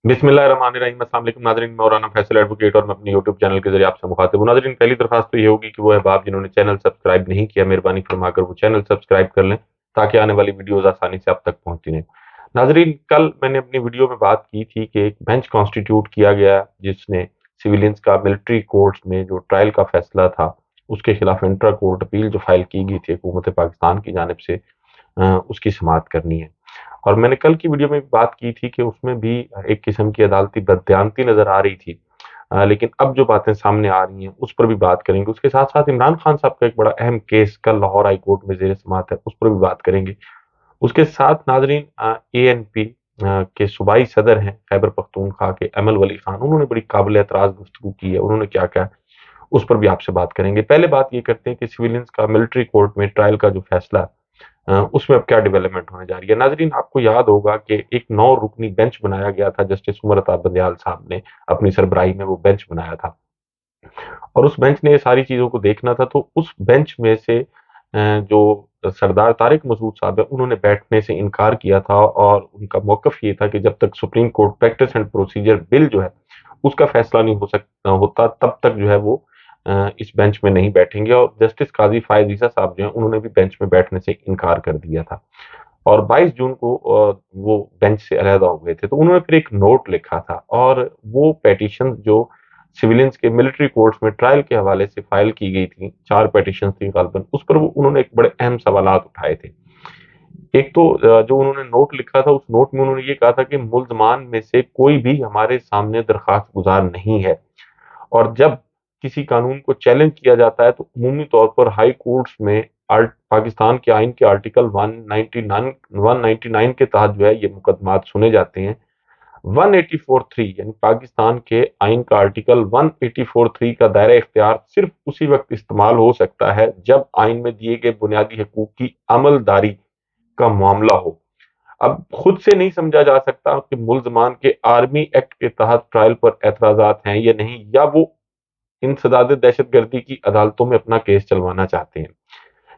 बिस्मिल्लाहिर्रहमानिर्रहीम। अस्सलाम वालेकुम नाज़रीन, मैं मौलाना फैसल एडवोकेट और मैं अपने यूट्यूब चैनल के जरिए आपसे मुखातिब हूँ। नाज़रीन, पहली दरख्वास्त तो ये होगी कि वो अहबाब जिन्होंने चैनल सब्सक्राइब नहीं किया, मेहरबानी फरमाकर वो चैनल सब्सक्राइब कर लें ताकि आने वाली वीडियोज़ आसानी से आप तक पहुँचती रहें। नाज़रीन, कल मैंने अपनी वीडियो में बात की थी कि एक बेंच कॉन्स्टिट्यूट किया गया जिसने सिविलियंस का मिलिट्री कोर्ट्स में जो ट्रायल का फैसला था उसके खिलाफ इंट्रा कोर्ट अपील जो फाइल की गई थी हुकूमत पाकिस्तान की जानिब से, उसकी समाअत करनी है। और मैंने कल की वीडियो में बात की थी कि उसमें भी एक किस्म की अदालती बददियानती नज़र आ रही थी। लेकिन अब जो बातें सामने आ रही हैं, उस पर भी बात करेंगे। उसके साथ-साथ इमरान खान साहब का एक बड़ा अहम केस कल लाहौर हाई कोर्ट में ज़ेर समाअत है, उस पर भी बात करेंगे। उसके साथ नाज़रीन, एएनपी के सूबाई सदर हैं खैबर पख्तूनख्वा के अमल वली खान, उन्होंने बड़ी काबिल एतराज़ गुफ्तगू की है। उन्होंने क्या कहा, उस पर भी आपसे बात करेंगे। पहले बात ये करते हैं कि सिविलियंस का मिलिट्री कोर्ट में ट्रायल का जो फैसला है, उसमें अब क्या डेवलपमेंट होने जा रही है। नाजरीन, आपको याद होगा कि एक 9 रुकनी बेंच बनाया गया था, जस्टिस उमर अता बंदयाल साहब ने अपनी सरबराही में वो बेंच बनाया था और उस बेंच ने ये सारी चीज़ों को देखना था। तो उस बेंच में से जो सरदार तारिक मसूद साहब है, उन्होंने बैठने से इनकार किया था और उनका मौक़िफ़ ये था कि जब तक supreme court practice and procedure bill जो है, उसका फैसला नहीं होता, तब तक जो है वो इस बेंच में नहीं बैठेंगे। और जस्टिस काज़ी फ़ायज़ ईसा साहब जो हैं, उन्होंने भी बेंच में बैठने से इनकार कर दिया था और 22 जून को वो बेंच से अलहदा हो गए थे। तो उन्होंने फिर एक नोट लिखा था और वो पिटीशन जो सिविलियंस के मिलिट्री कोर्ट्स में ट्रायल के हवाले से फाइल की गई थी, 4 पिटीशंस थी ग़ालिबन, उस पर वो उन्होंने एक बड़े अहम सवालात उठाए थे। एक तो जो उन्होंने नोट लिखा था, उस नोट में उन्होंने ये कहा था कि मुल्ज़मान में से कोई भी हमारे सामने दरख्वास्त गुज़ार नहीं है और जब किसी कानून को चैलेंज किया जाता है तो अमूमी तौर पर हाई कोर्ट्स में पाकिस्तान के आइन के आर्टिकल 199 के तहत जो है ये मुकदमात सुने जाते हैं। 184(3 यानी पाकिस्तान के आइन का आर्टिकल 184(3 का दायरा इख्तियार सिर्फ उसी वक्त इस्तेमाल हो सकता है जब आइन में दिए गए बुनियादी हकूक की अमलदारी का मामला हो। अब खुद से नहीं समझा जा सकता कि मुल्ज़मान के आर्मी एक्ट के तहत ट्रायल पर एतराज़ात हैं या नहीं, या वो इंसदाद दहशतगर्दी की अदालतों में अपना केस चलवाना चाहते हैं।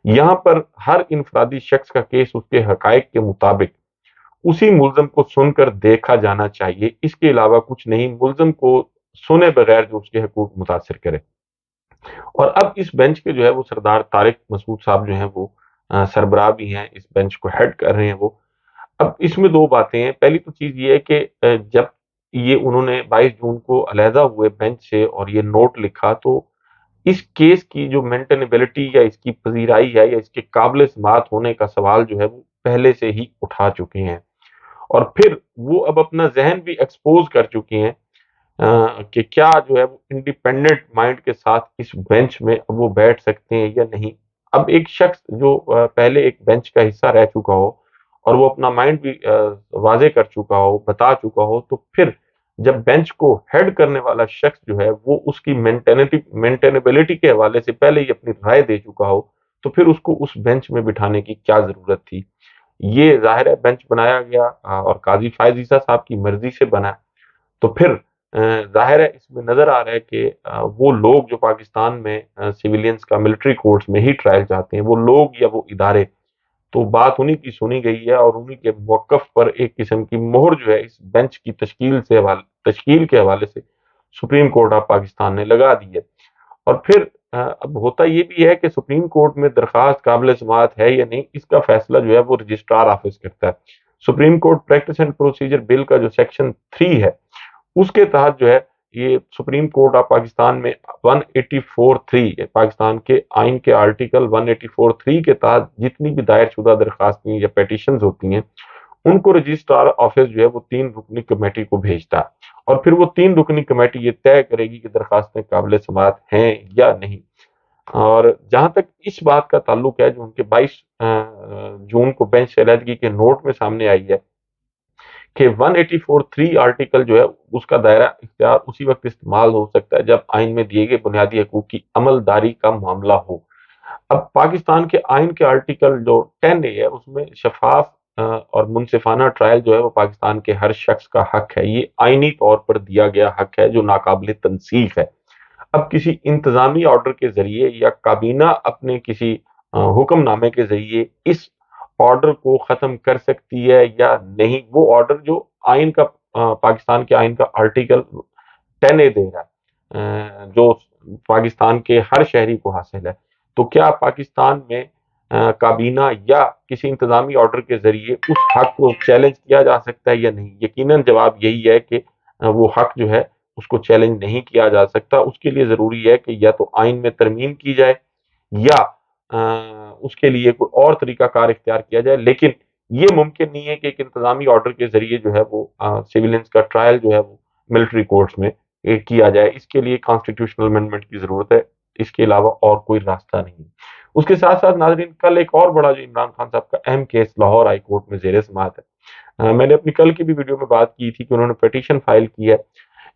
यहाँ पर हर इनफरादी शख्स का केस उसके हकायक के मुताबिक उसी मुल्ज़म को सुनकर देखा जाना चाहिए। इसके अलावा कुछ नहीं, मुल्ज़म को सुने बगैर जो उसके हकूक मुतासिर करे। और अब इस बेंच के जो है वो सरदार तारिक मसूद साहब जो हैं वो सरबराह भी हैं, इस बेंच को हेड कर रहे हैं वो। अब इसमें 2 बातें हैं। पहली तो चीज़ ये है कि जब ये उन्होंने 22 जून को अलहदा हुए बेंच से और ये नोट लिखा, तो इस केस की जो मेंटेनेबिलिटी या इसकी पज़ीराई है या इसके काबिल समाअत होने का सवाल जो है वो पहले से ही उठा चुके हैं। और फिर वो अब अपना ज़हन भी एक्सपोज़ कर चुके हैं कि क्या जो है वो इंडिपेंडेंट माइंड के साथ इस बेंच में अब वो बैठ सकते हैं या नहीं। अब एक शख्स जो पहले एक बेंच का हिस्सा रह चुका हो और वो अपना माइंड भी वाज़ेह कर चुका हो, बता चुका हो, तो फिर जब बेंच को हेड करने वाला शख्स जो है वो उसकी मेंटेनेबिलिटी के हवाले से पहले ही अपनी राय दे चुका हो, तो फिर उसको उस बेंच में बिठाने की क्या ज़रूरत थी। ये ज़ाहिर है बेंच बनाया गया और काज़ी फ़ायज़ ईसा साहब की मर्ज़ी से बना। तो फिर ज़ाहिर है इसमें नज़र आ रहा है कि वो लोग जो पाकिस्तान में सिविलियंस का मिलिट्री कोर्ट्स में ही ट्रायल चाहते हैं, वो लोग या वो इदारे, तो बात उन्हीं की सुनी गई है और उन्हीं के मौक़िफ़ पर एक किस्म की मोहर जो है इस बेंच की तश्कील के हवाले से सुप्रीम कोर्ट ऑफ पाकिस्तान ने लगा दी है। और फिर अब होता ये भी है कि सुप्रीम कोर्ट में दरख्वास्त काबिल समाअत है या नहीं, इसका फैसला जो है वो रजिस्ट्रार ऑफिस करता है। Supreme court practice and procedure bill का जो सेक्शन 3 है, उसके तहत जो है ये सुप्रीम कोर्ट ऑफ पाकिस्तान में 184(3 पाकिस्तान के आइन के आर्टिकल 184(3 के तहत जितनी भी दायर शुदा दरखास्तें या पिटीशंस होती हैं, उनको रजिस्ट्रार ऑफिस जो है वो 3 रुकनी कमेटी को भेजता है और फिर वो 3 रुकनी कमेटी ये तय करेगी कि दरखास्तें काबिल समाअत हैं या नहीं। और जहाँ तक इस बात का ताल्लुक है जो उनके 22 जून को बेंच से अलहदगी के नोट में सामने आई है कि 184(3 आर्टिकल जो है उसका दायरा इख्तियार उसी वक्त इस्तेमाल हो सकता है जब आइन में दिए गए बुनियादी हकूक की अमलदारी का मामला हो। अब पाकिस्तान के आइन के आर्टिकल जो 10A है उसमें शफाफ और मुनसिफाना ट्रायल जो है वो पाकिस्तान के हर शख्स का हक है। ये आइनी तौर पर दिया गया हक है जो नाकाबिल तनसीख है। अब किसी इंतजामी ऑर्डर के जरिए या काबीना अपने किसी हुक्मनामे के जरिए इस ऑर्डर को खत्म कर सकती है या नहीं, वो ऑर्डर जो आइन का पाकिस्तान के आइन का आर्टिकल 10A दे रहा है, जो पाकिस्तान के हर शहरी को हासिल है। तो क्या पाकिस्तान में काबीना या किसी इंतजामी ऑर्डर के जरिए उस हक को चैलेंज किया जा सकता है या नहीं? यकीनन जवाब यही है कि वो हक जो है उसको चैलेंज नहीं किया जा सकता। उसके लिए ज़रूरी है कि या तो आइन में तरमीम की जाए या उसके लिए कोई और तरीक़ाकार इख्तियार किया जाए। लेकिन ये मुमकिन नहीं है कि एक इंतज़ामी ऑर्डर के ज़रिए जो है वो सिविलियंस का ट्रायल जो है वो मिलिट्री कोर्ट्स में किया जाए। इसके लिए कॉन्स्टिट्यूशनल अमेंडमेंट की ज़रूरत है। इसके अलावा और कोई रास्ता नहीं। उसके साथ-साथ नाज़रीन, कल एक और बड़ा जो इमरान खान साहब का अहम केस लाहौर हाई कोर्ट में ज़ेर समाअत है। मैंने अपनी कल की भी वीडियो में बात की थी कि उन्होंने पिटीशन फाइल की है।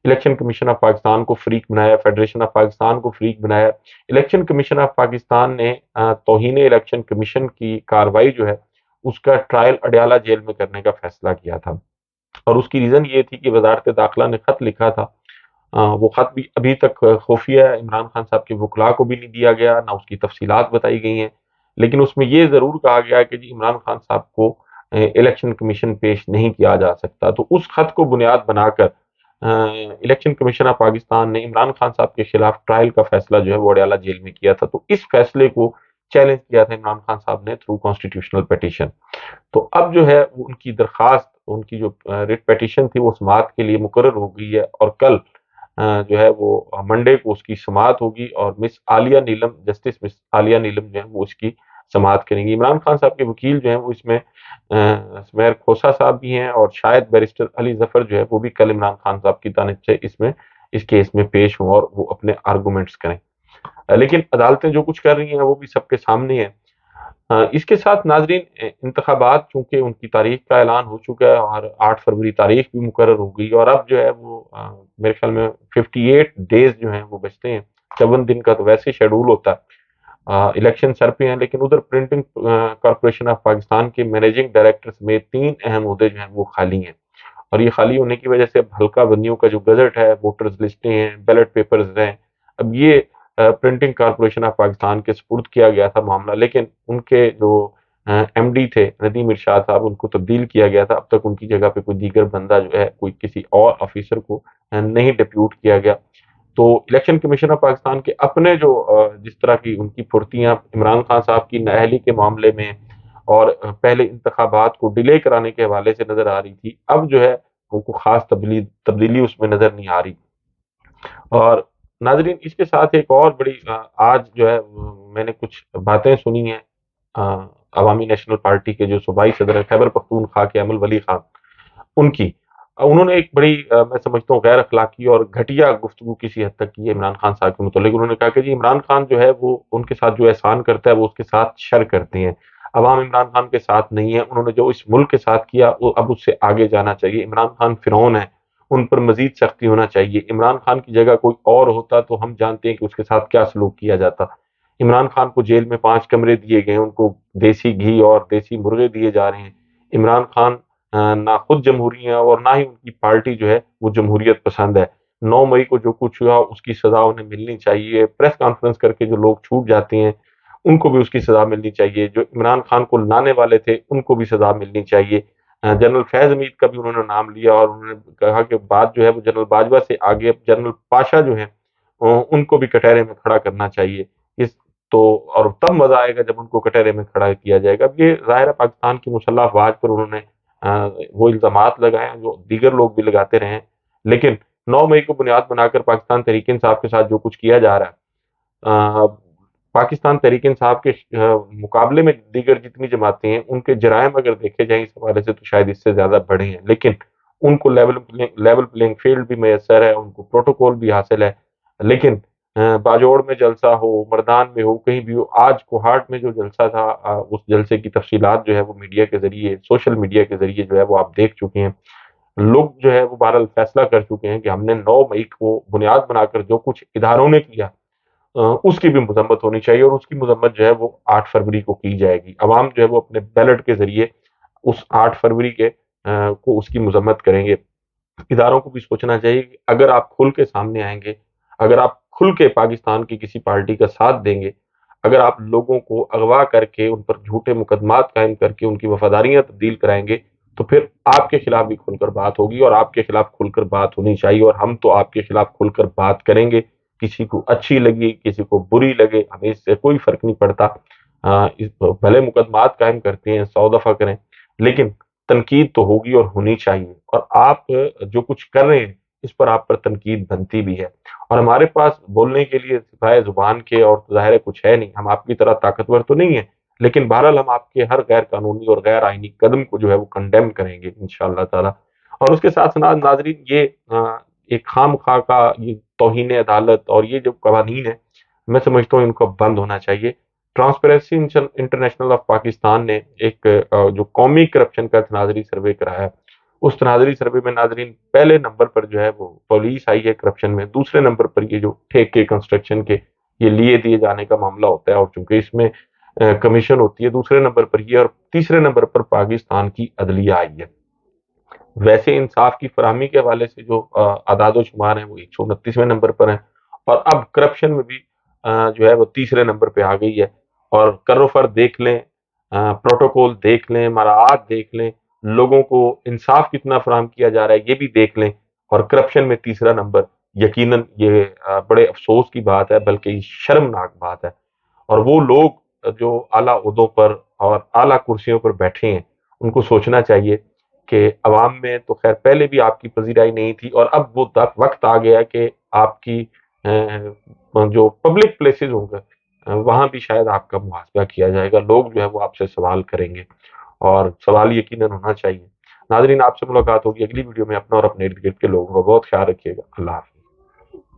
इलेक्शन कमीशन ऑफ पाकिस्तान को फ्रीक बनाया, फेडरेशन ऑफ पाकिस्तान को फ्रीक बनाया। इलेक्शन कमीशन ऑफ पाकिस्तान ने तौहीन इलेक्शन कमीशन की कार्रवाई जो है उसका ट्रायल अडयाला जेल में करने का फैसला किया था। और उसकी रीज़न ये थी कि वज़ारत दाखिला ने ख़त लिखा था। वो ख़त भी अभी तक खुफ़िया है, इमरान खान साहब के वकला को भी नहीं दिया गया, ना उसकी तफ़सीलात बताई गई हैं। लेकिन उसमें ये ज़रूर कहा गया है कि जी इमरान खान साहब को इलेक्शन कमीशन पेश नहीं किया जा सकता। तो उस ख़त को बुनियाद बनाकर इलेक्शन कमीशन ऑफ पाकिस्तान ने इमरान खान साहब के खिलाफ ट्रायल का फैसला जो है वो अडयाला जेल में किया था। तो इस फैसले को चैलेंज किया था इमरान खान साहब ने थ्रू कॉन्स्टिट्यूशनल पिटीशन। तो अब जो है वो उनकी दरखास्त, उनकी जो रिट पिटीशन थी वो समाअत के लिए मुकर्रर हो गई है और कल जो है वो मंडे को उसकी समाअत होगी और मिस आलिया नीलम, जस्टिस मिस आलिया नीलम जो है वो उसकी समाअत करेंगी। इमरान खान साहब के वकील जो हैं वो इसमें सुमैर खोसा साहब भी हैं और शायद बैरिस्टर अली जफर जो है वो भी कल इमरान खान साहब की जानिब से इसमें इस केस में पेश हों और वो अपने आर्गूमेंट्स करें। लेकिन अदालतें जो कुछ कर रही हैं वो भी सबके सामने है। इसके साथ नाज़रीन, इंतखाबात चूँकि उनकी तारीख का ऐलान हो चुका है और 8 फरवरी तारीख भी मुकर्रर हो गई और अब जो है वो मेरे ख्याल में 58 डेज़ जो हैं वो बचते हैं। 54 दिन का तो वैसे शेड्यूल होता है। इलेक्शन सर पे हैं, लेकिन उधर प्रिंटिंग कॉर्पोरेशन ऑफ पाकिस्तान के मैनेजिंग डायरेक्टर समेत 3 अहम ओहदे जो हैं वो खाली हैं। और ये खाली होने की वजह से अब हल्का बंदियों का जो गज़ट है, वोटर्स लिस्टें हैं, बैलेट पेपर्स हैं, अब ये प्रिंटिंग कॉर्पोरेशन ऑफ पाकिस्तान के सुपुर्द किया गया था मामला। लेकिन उनके जो एमडी थे नदीम इरशाद साहब, उनको तब्दील किया गया था। अब तक उनकी जगह पे कोई दीगर बंदा जो है, कोई किसी और ऑफिसर को नहीं डिप्यूट किया गया। तो इलेक्शन कमीशन ऑफ पाकिस्तान के अपने जो जिस तरह की उनकी फुर्तियाँ इमरान खान साहब की नाअहली के मामले में और पहले इंतखाबात को डिले कराने के हवाले से नज़र आ रही थी, अब जो है उनको ख़ास तब्दीली उसमें नज़र नहीं आ रही। और नाज़रीन, इसके साथ एक और बड़ी आज जो है मैंने कुछ बातें सुनी हैं अवामी नेशनल पार्टी के जो सूबाई सदर हैं खैबर पख्तूनख्वा के अमल वली खान, उनकी उन्होंने एक बड़ी मैं समझता हूँ गैर अखलाकी और घटिया गुफ्तगू किसी हद तक की है इमरान खान साहब के मुतालिक। उन्होंने कहा कि जी इमरान खान जो है वो उनके साथ जो एहसान करता है वो उसके साथ शर करते हैं। अवाम इमरान खान के साथ नहीं है। उन्होंने जो इस मुल्क के साथ किया वो अब उससे आगे जाना चाहिए। इमरान खान फिरौन है, उन पर मजीद सख्ती होना चाहिए। इमरान खान की जगह कोई और होता तो हम जानते हैं कि उसके साथ क्या सलूक किया जाता। इमरान खान को जेल में 5 कमरे दिए गए, उनको देसी घी और देसी मुर्गे दिए जा रहे हैं। इमरान खान ना खुद जमहूरी हैं और ना ही उनकी पार्टी जो है वो जमहूरियत पसंद है। 9 मई को जो कुछ हुआ उसकी सज़ा उन्हें मिलनी चाहिए। प्रेस कॉन्फ्रेंस करके जो लोग छूट जाते हैं उनको भी उसकी सज़ा मिलनी चाहिए। जो इमरान खान को लाने वाले थे उनको भी सज़ा मिलनी चाहिए। जनरल फैज़ हमीद का भी उन्होंने नाम लिया और उन्होंने कहा कि बात जो है वो जनरल बाजवा से आगे अब जनरल पाशा जो हैं उनको भी कटहरे में खड़ा करना चाहिए। इस तो और तब मज़ा आएगा जब उनको कटहरे में खड़ा किया जाएगा। अब ये ज़ाहिर है पाकिस्तान की मुसल्लह अफ़वाज पर उन्होंने वो इल्ज़ामात लगाए हैं जो दीगर लोग भी लगाते रहे हैं। लेकिन 9 मई को बुनियाद बनाकर पाकिस्तान तहरीक-ए-इंसाफ के साथ जो कुछ किया जा रहा है, पाकिस्तान तहरीक-ए-इंसाफ के मुकाबले में दीगर जितनी जमातें हैं, उनके जराइम अगर देखे जाएँ इस हवाले से तो शायद इससे ज़्यादा बड़े हैं। लेकिन उनको लेवल प्लेइंग फ़ील्ड भी मैसर है, उनको प्रोटोकॉल भी हासिल है। लेकिन बाजोड़ में जलसा हो, मर्दान में हो, कहीं भी हो, आज कोहाट में जो जलसा था उस जलसे की तफ़सीलात जो है वो मीडिया के ज़रिए, सोशल मीडिया के ज़रिए जो है वो आप देख चुके हैं। लोग जो है वो बहरहाल फ़ैसला कर चुके हैं कि हमने 9 मई को बुनियाद बनाकर जो कुछ इदारों ने किया उसकी भी मज़म्मत होनी चाहिए और उसकी मज़म्मत जो है वो 8 फरवरी को की जाएगी। अवाम जो है वो अपने बैलेट के ज़रिए उस 8 फरवरी के को उसकी मज़म्मत करेंगे। इदारों को भी सोचना चाहिए कि अगर आप खुल के सामने आएँगे, अगर आप खुल के पाकिस्तान की किसी पार्टी का साथ देंगे, अगर आप लोगों को अगवा करके उन पर झूठे मुकदमात कायम करके उनकी वफ़ादारियाँ तब्दील कराएँगे, تو پھر آپ کے خلاف بھی کھل کر بات ہوگی اور آپ کے خلاف کھل کر بات ہونی چاہیے، اور ہم تو آپ کے خلاف کھل کر بات کریں گے، کسی کو اچھی لگی کسی کو بری لگے ہمیں اس سے کوئی فرق نہیں پڑتا۔ بھلے مقدمات قائم کرتے ہیں 100 دفعہ کریں، لیکن تنقید تو ہوگی اور ہونی چاہیے، اور آپ جو کچھ کر رہے ہیں اس پر آپ پر تنقید بنتی بھی ہے، اور ہمارے پاس بولنے کے لیے سوائے زبان کے اور ظاہر ہے کچھ ہے نہیں، ہم آپ کی طرح طاقتور تو نہیں ہے، لیکن بہرحال ہم آپ کے ہر غیر قانونی اور غیر آئینی قدم کو جو ہے وہ کنڈیم کریں گے انشاءاللہ تعالی۔ اور اس کے ساتھ ساتھ ناظرین، یہ ایک خام خواہ کا یہ توہین عدالت اور یہ جو قوانین ہیں، میں سمجھتا ہوں ان کو بند ہونا چاہیے۔ ٹرانسپیرنسی انٹرنیشنل آف پاکستان نے ایک جو قومی کرپشن کا تناظری سروے کرایا ہے، اس تناظری سروے میں ناظرین پہلے نمبر پر جو ہے وہ پولیس آئی ہے کرپشن میں، دوسرے نمبر پر یہ جو ٹھیکے کنسٹرکشن کے یہ لیے دیے جانے کا معاملہ ہوتا ہے، اور چونکہ اس میں کمیشن ہوتی ہے، دوسرے نمبر پر یہ، اور تیسرے نمبر پر پاکستان کی عدلیہ آئی ہے۔ ویسے انصاف کی فراہمی کے حوالے سے جو اعداد و شمار ہیں وہ 129ویں نمبر پر ہیں، اور اب کرپشن میں بھی جو ہے وہ تیسرے نمبر پہ آ گئی ہے، اور کر و فر دیکھ لیں، پروٹوکول دیکھ لیں، مراعات دیکھ لیں، لوگوں کو انصاف کتنا فراہم کیا جا رہا ہے یہ بھی دیکھ لیں، اور کرپشن میں تیسرا نمبر، یقیناً یہ بڑے افسوس کی بات ہے، بلکہ یہ شرمناک بات ہے۔ اور وہ لوگ جو اعلیٰ عہدوں پر اور اعلیٰ کرسیوں پر بیٹھے ہیں ان کو سوچنا چاہیے کہ عوام میں تو خیر پہلے بھی آپ کی پذیرائی نہیں تھی، اور اب وہ وقت آ گیا کہ آپ کی جو پبلک پلیسز ہوں گے وہاں بھی شاید آپ کا محاسبہ کیا جائے گا، لوگ جو ہے وہ آپ سے سوال کریں گے، اور سوال یقیناً ہونا چاہیے۔ ناظرین، آپ سے ملاقات ہوگی اگلی ویڈیو میں، اپنا اور اپنے ارد گرد کے لوگوں کا بہت خیال رکھیے گا۔ اللہ حافظ۔